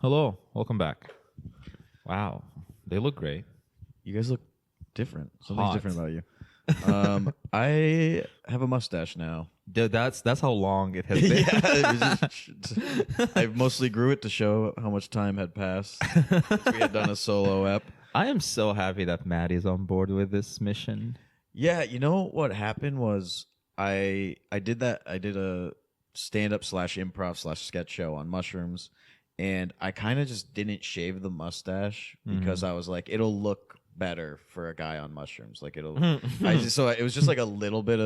Hello, welcome back. Wow, they look great. You guys look different. Something's Hot. different about you. I have a mustache now. Dude, that's how long it has been. I mostly grew it to show how much time had passed since we had done a solo ep. I am so happy that Maddie's on board with this mission. Yeah, you know what happened was I did a stand-up slash improv slash sketch show on mushrooms, and I kind of just didn't shave the mustache because I was like, it'll look better for a guy on mushrooms. Like so it was just like a little bit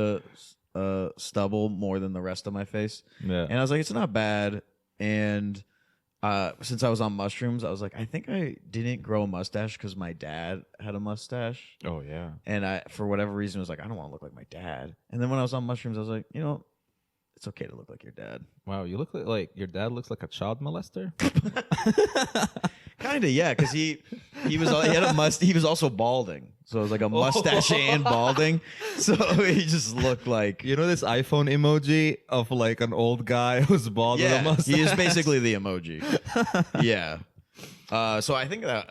of stubble more than the rest of my face. Yeah. And I was like, it's not bad. And since I was on mushrooms, I was like, I think I didn't grow a mustache because my dad had a mustache. Oh yeah. And I, for whatever reason, was like, I don't want to look like my dad. And then when I was on mushrooms, I was like, it's okay to look like your dad. Wow, you look like your dad looks like a child molester. Kind of, yeah, because he was also balding, so it was like a mustache and balding. So he just looked like You know this iPhone emoji of like an old guy who's bald with a mustache? he is basically the emoji. Yeah. So I think that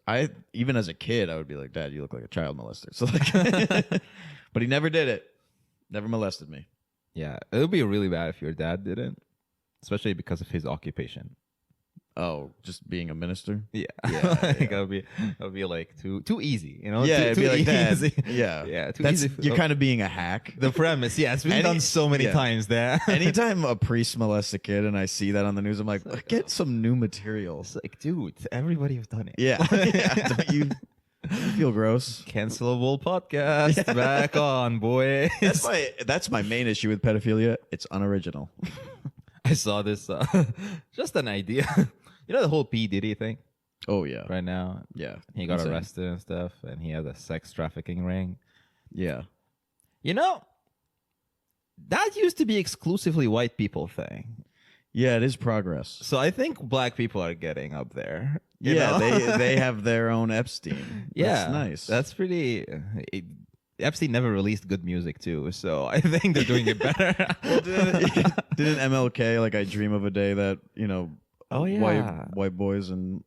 I even as a kid I would be like, Dad, you look like a child molester. So like, but he never did it. Never molested me. Yeah, it would be really bad if your dad didn't, especially because of his occupation. Oh, just being a minister? Yeah, Yeah, like, yeah. that would be like too easy, you know? Yeah, too, it'd too be like that. easy. Yeah. Yeah, too That's, easy. you're kind of being a hack. The premise, yeah, it's been done so many times there. Anytime a priest molests a kid and I see that on the news, I'm like, get some new material. It's like, dude, everybody's done it. Yeah. Yeah. Don't you feel gross? Cancelable podcast back on, boy. That's my main issue with pedophilia. It's unoriginal. I saw this, just an idea. You know the whole P. Diddy thing Oh yeah. right now? Yeah. He got Insane. arrested and stuff, and he has a sex trafficking ring. Yeah. You know, that used to be exclusively white people thing. Yeah, it is progress. So I think black people are getting up there. you Yeah, know? they have their own Epstein. Yeah, That's nice. That's pretty. Epstein never released good music too, so I think they're doing it better. Well, didn't MLK like I dream of a day that Oh, yeah. white boys and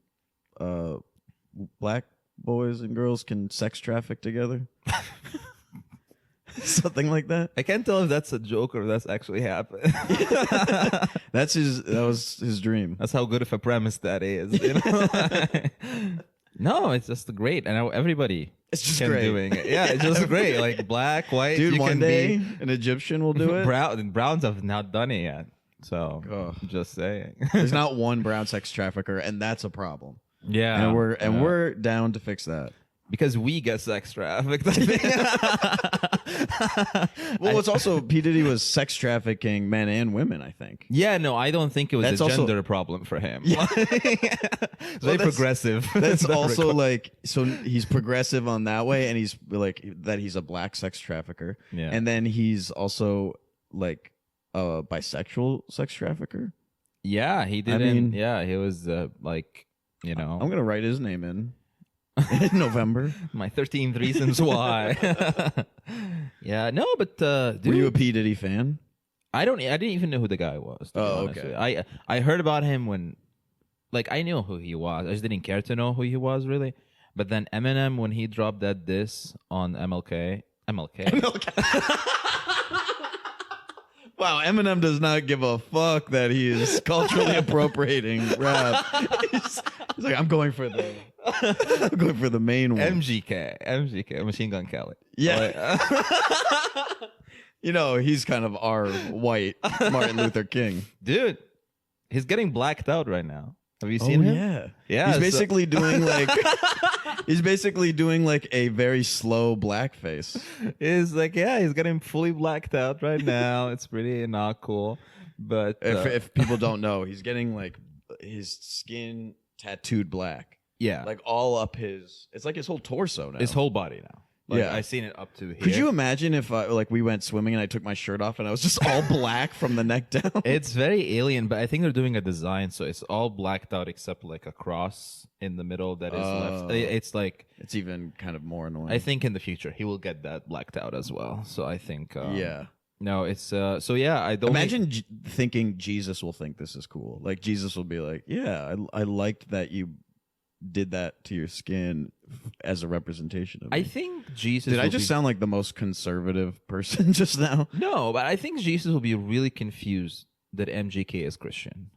black boys and girls can sex traffic together? Something like that. I can't tell if that's a joke or if that's actually happened. That was his dream. That's how good of a premise that is. You know? No, it's just great, and everybody It's just can great. doing it. Yeah, it's just great. Like black, white. Dude, you one can day be an Egyptian will do it. Browns have not done it yet. So Ugh. just saying. There's not one brown sex trafficker, and that's a problem. Yeah, And yeah. we're down to fix that. because we get sex trafficked. I think. Well, it's also P. Diddy was sex trafficking men and women, I think. Yeah, no, I don't think it was That's a also- gender problem for him. Yeah. Very progressive. That's Very also like, so he's progressive on that way, and he's like that he's a black sex trafficker. Yeah. And then he's also like a bisexual sex trafficker. Yeah, he didn't. mean- yeah, he was like, I'm gonna write his name in November. my 13 reasons why. Yeah, no, but dude, Were you a P. Diddy fan? I didn't even know who the guy was. To be Oh, honest okay. with you. I heard about him when, like, I knew who he was. I just didn't care to know who he was really. But then Eminem, when he dropped that diss on MLK. Wow, Eminem does not give a fuck that he is culturally appropriating rap. He's like, I'm going for the main one. MGK, Machine Gun Kelly. Yeah. He's kind of our white Martin Luther King. Dude, he's getting blacked out right now. Have you seen him? Yeah. Yeah, He's so- basically doing like a very slow blackface. He's like, yeah, he's getting fully blacked out right now. It's pretty not cool. But If people don't know, he's getting like his skin tattooed black. yeah, Like all up it's like his whole torso now. his whole body now. Like, Yeah. I've seen it up to here. Could you imagine if we went swimming and I took my shirt off and I was just all black from the neck down? It's very alien, but I think they're doing a design, so it's all blacked out except like a cross in the middle that is left. It's like, It's even kind of more annoying. I think in the future he will get that blacked out as well. So I think, yeah. No, it's so yeah. I don't Imagine thinking Jesus will think this is cool. Like Jesus will be like, "Yeah, I liked that you did that to your skin as a representation of me." I think Jesus. Did I will just be, sound like the most conservative person just now? No, but I think Jesus will be really confused that MGK is Christian.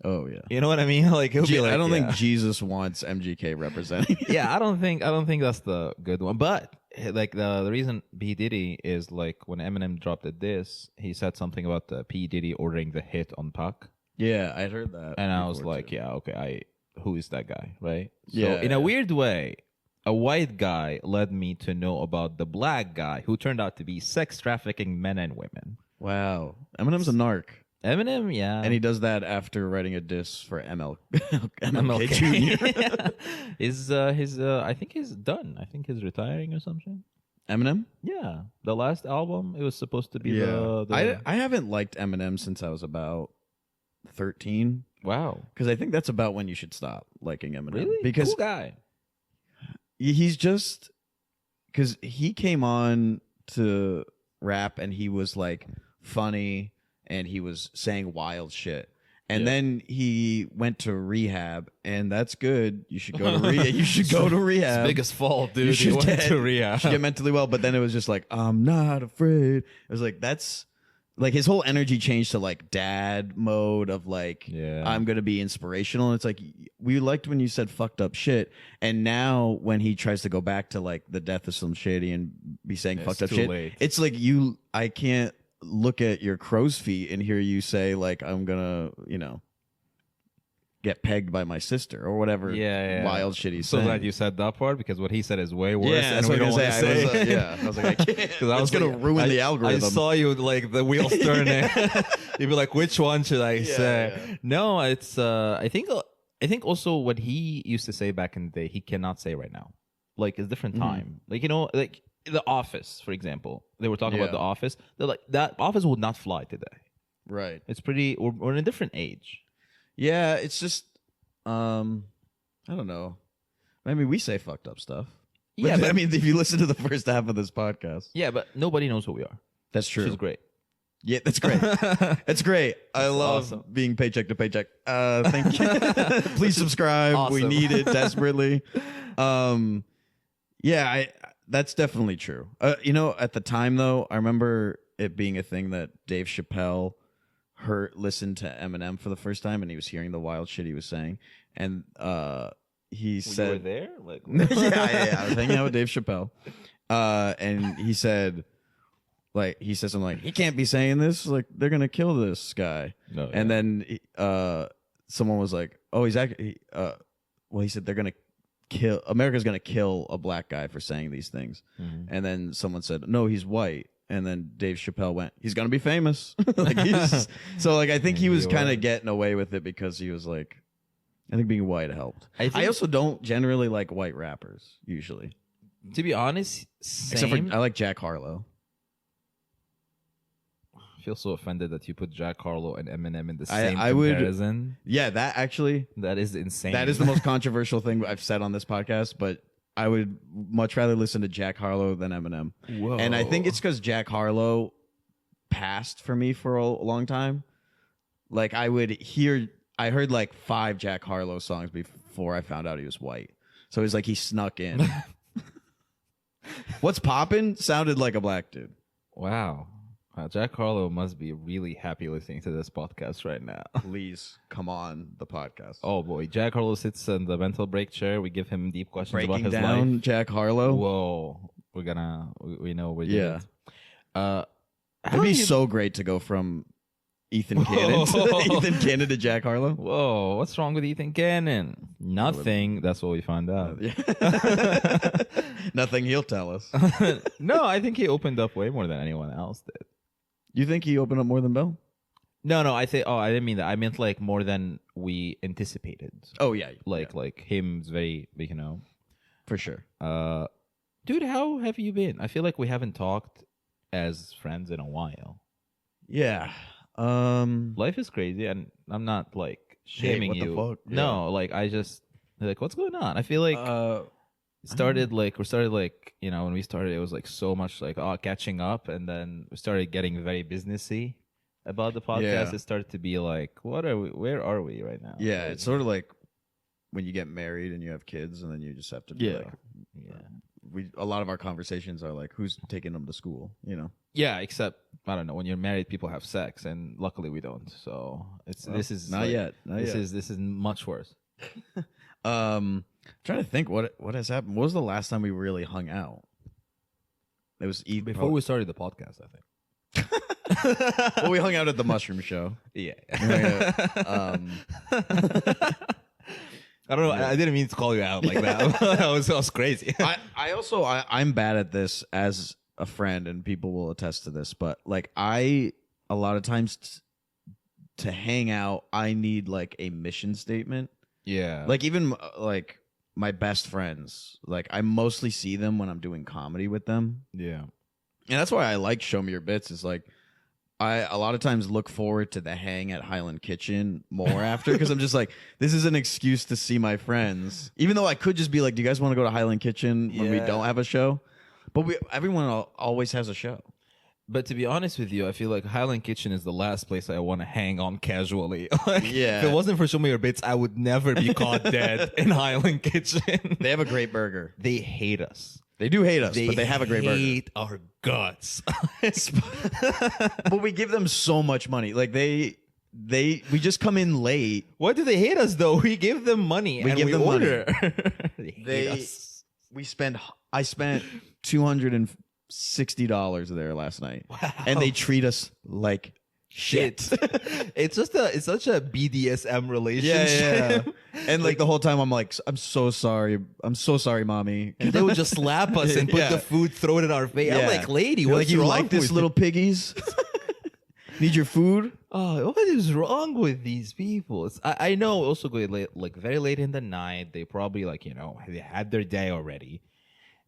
Oh yeah. You know what I mean? Like he'll be like, I don't yeah. think Jesus wants MGK representing. Yeah, I don't think that's the good one. But like the reason P Diddy is like when Eminem dropped the diss, he said something about P Diddy ordering the hit on Pac, Yeah, I heard that. and I was before, like, too. yeah, okay, who is that guy, right? So Yeah, in a yeah. weird way, a white guy led me to know about the black guy who turned out to be sex trafficking men and women. Wow, Eminem's a narc. Eminem, yeah, And he does that after writing a diss for MLK Jr. his I think he's done. I think he's retiring or something. Eminem? Yeah, the last album it was supposed to be Yeah. the I haven't liked Eminem since I was about 13. wow, Because I think that's about when you should stop liking Eminem. really Because cool guy. he's just... Because he came on to rap and he was like funny and he was saying wild shit. And Yeah. then he went to rehab, and that's good. You should go to rehab. You should go to rehab. Biggest fault, dude. You should went get, to rehab. should get mentally well. But then it was just like, I'm not afraid. It was like, that's like his whole energy changed to like dad mode of like, Yeah. I'm going to be inspirational. And it's like, we liked when you said fucked up shit. And now when he tries to go back to like the death of Slim Shady and be saying It's fucked up too shit, late. it's like I can't look at your crow's feet and hear you say like, I'm going to, get pegged by my sister or whatever Yeah. wild shit he's So saying. glad you said that part because what he said is way worse. Yeah, and that's we what I don't was want gonna to say. say. I was like, I can't. Because I was gonna like, ruin I- the algorithm. I saw you like the wheels turning. You'd be like, which one should I say? yeah. No, it's. I think also what he used to say back in the day, he cannot say right now. Like it's different time. Like like The Office, for example. They were talking about Yeah. The Office. They're like that Office would not fly today. Right. It's pretty. We're in a different age. Yeah, it's just I don't know. I mean, we say fucked up stuff. Yeah, But, but I mean, if you listen to the first half of this podcast, yeah, but nobody knows who we are. that's true. Which is great. Yeah, that's great. That's great. I love awesome. being paycheck to paycheck. Thank you. Please subscribe. We Awesome. need it desperately. Yeah, that's definitely true. At the time though, I remember it being a thing that Dave Chappelle listened to Eminem for the first time, and he was hearing the wild shit he was saying, and he said, "You were there." Like, yeah. I was hanging out with Dave Chappelle, and he said, he said something like, "He can't be saying this. Like, they're gonna kill this guy." No, And then someone was like, "Oh, he's actually." Well, he said they're gonna kill. America's gonna kill a black guy for saying these things. Mhm. And then someone said, "No, he's white." And then Dave Chappelle went, "He's gonna be famous." So I think he was He kind was. of getting away with it because he was like, I think being white helped. I think- I also don't generally like white rappers usually, to be honest, except same. for I like Jack Harlow. I feel so offended that you put Jack Harlow and Eminem in the I- same I would- comparison. Yeah, that actually That is insane. that is the most controversial thing I've said on this podcast, but I would much rather listen to Jack Harlow than Eminem. Whoa. And I think it's because Jack Harlow passed for me for a long time. Like I heard like 5 Jack Harlow songs before I found out he was white. So it's like he snuck in. What's Poppin' sounded like a black dude. Wow. Jack Harlow must be really happy listening to this podcast right now. Please come on the podcast. Oh boy, Jack Harlow sits in the mental break chair. We give him deep questions about Breaking his down life. Jack Harlow. Whoa, we know we did Yeah. it. It'd be so great to go from Ethan Cannon to Ethan Cannon to Jack Harlow. Whoa, what's wrong with Ethan Cannon? Nothing. That's what we found out. Nothing he'll tell us. No, I think he opened up way more than anyone else did. You think he opened up more than Bell? No, I think. Oh, I didn't mean that. I meant like more than we anticipated. Oh yeah, Like him's very, for sure. Dude, how have you been? I feel like we haven't talked as friends in a while. Yeah. Life is crazy, and I'm not like shaming what the you. fuck? No, like I just like what's going on. I feel like started like when we started, it was like so much like catching up, and then we started getting very businessy about the podcast. Yeah. It started to be like, what are we? Where are we right now? Yeah, Like, it's sort of like when you get married and you have kids, and then you just have to be like, a lot of our conversations are like, who's taking them to school? You know? Yeah, except I don't know. When you're married, people have sex, and luckily we don't. So this is not like, yet. This is much worse. Trying to think what has happened. What was the last time we really hung out? It was Before we started the podcast, I think. Well, we hung out at the Mushroom Show. Yeah. I don't know. I didn't mean to call you out like that. that was crazy. I'm bad at this as a friend, and people will attest to this. But like a lot of times to hang out, I need like a mission statement. Yeah. Like even like my best friends, like I mostly see them when I'm doing comedy with them. Yeah. And that's why I like Show Me Your Bits. Is like I a lot of times look forward to the hang at Highland Kitchen more after, because I'm just like, this is an excuse to see my friends. Even though I could just be like, do you guys want to go to Highland Kitchen when we don't have a show? But everyone always has a show. But to be honest with you, I feel like Highland Kitchen is the last place I want to hang on casually. Like, Yeah. If it wasn't for Show Me Your Bits, I would never be caught dead in Highland Kitchen. They have a great burger. They hate us. They do hate us, but they have a great burger. They hate our guts. But we give them so much money. Like we just come in late. Why do they hate us though? We give them money and we order. They hate us. I spent $260 there last night. Wow. And they treat us like shit. It's such a BDSM relationship. Yeah. And like the whole time I'm like, I'm so sorry, mommy. And they would just slap us and put the food, throw it in our face. I'm like, lady, You're what's like, you wrong like this, with little piggies? Need your food? Oh, what is wrong with these people? I know also going late, like very late in the night. They probably they had their day already.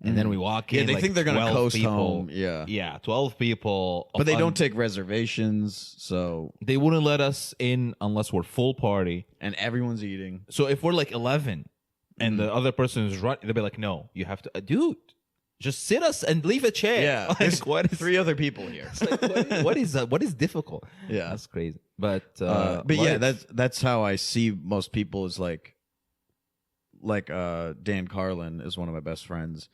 And then we walk in. Yeah, they like think they're gonna coast people. home. Yeah, yeah, 12 people. but they don't take reservations, so they wouldn't let us in unless we're full party. And everyone's eating. So if we're like 11 and the other person is running, they'll be like, "No, you have to, dude, just sit us and leave a chair." Yeah, like, there's what is, 3 other people here. It's like, what is difficult? Yeah, that's crazy. But yeah, that's how I see most people is like Dan Carlin is one of my best friends.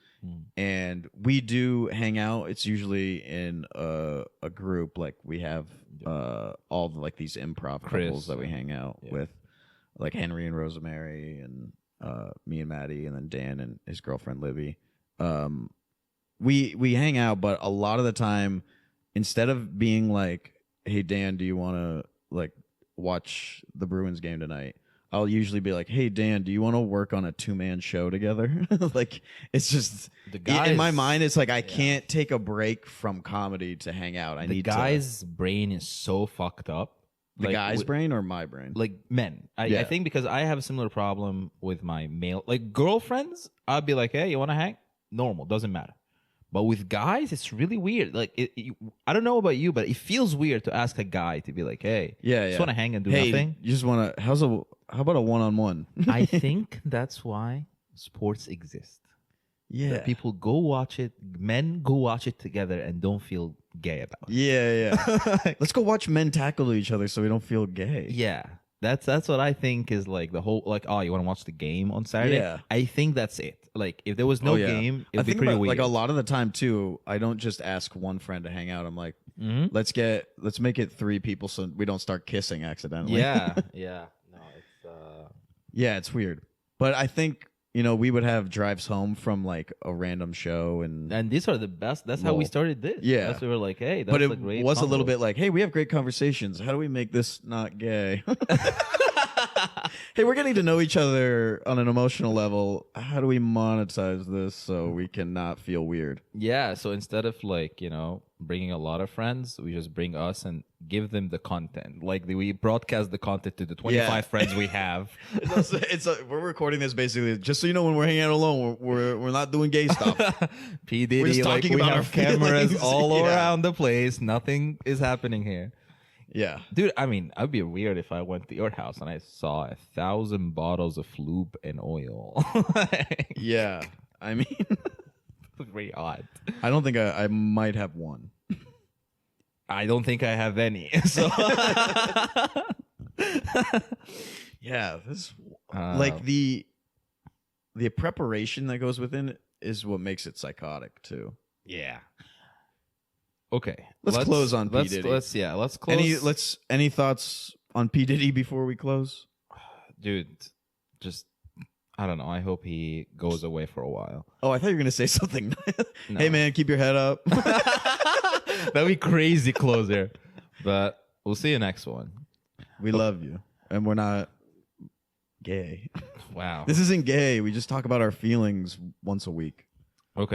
And we do hang out. It's usually in a group. Like we have all the, like these improv couples that we hang out with, like Henry and Rosemary, and me and Maddie, and then Dan and his girlfriend Libby. We hang out, but a lot of the time, instead of being like, "Hey Dan, do you want to like watch the Bruins game tonight?" I'll usually be like, "Hey Dan, do you want to work on a 2-man show together?" Like it's just the guys, in my mind, it's like I can't take a break from comedy to hang out. The guy's brain is so fucked up. The guy's brain or my brain? Like men. I think because I have a similar problem with my male, like girlfriends. I'd be like, "Hey, you want to hang?" Normal, doesn't matter. But with guys, it's really weird. Like, I don't know about you, but it feels weird to ask a guy to be like, "Hey, just want to hang and do nothing." You just want to? How about a one-on-one? I think that's why sports exist. Yeah, people go watch it. Men go watch it together and don't feel gay about it. Yeah. Let's go watch men tackle each other so we don't feel gay. Yeah. That's what I think is like the whole, like, oh, you want to watch the game on Saturday? Yeah. I think that's it. Like, if there was no game, it would be pretty weird. Like, a lot of the time, too, I don't just ask one friend to hang out. I'm like, let's make it 3 people so we don't start kissing accidentally. Yeah. No, it's... Yeah, it's weird. But I think, we would have drives home from, like, a random show. And these are the best. That's how we started this. Yeah. That's we were like, hey, that's but a great was combo. a little bit like, hey, we have great conversations. How do we make this not gay? Hey, we're getting to know each other on an emotional level. How do we monetize this so we can not feel weird? Yeah, so instead of like, bringing a lot of friends, we just bring us and give them the content. Like we broadcast the content to the 25 friends we have. We're recording this basically just so you know, when we're hanging out alone, we're not doing gay stuff. P. Diddy, we're just talking we about have our cameras feelings. all around the place. Nothing is happening here. Yeah. Dude, I mean, I'd be weird if I went to your house and I saw 1,000 bottles of lube and oil. Yeah. I mean, Very odd. I don't think I might have one. I don't think I have any. So yeah, this like the preparation that goes within it is what makes it psychotic too. yeah. Okay. Let's close on P. Diddy. Let's close. Any thoughts on P. Diddy before we close? Dude, just I don't know. I hope he goes away for a while. Oh, I thought you were gonna say something. No. Hey man, keep your head up. That'd be crazy closer. But we'll see you next one. We love you. And we're not gay. Wow. This isn't gay. We just talk about our feelings once a week.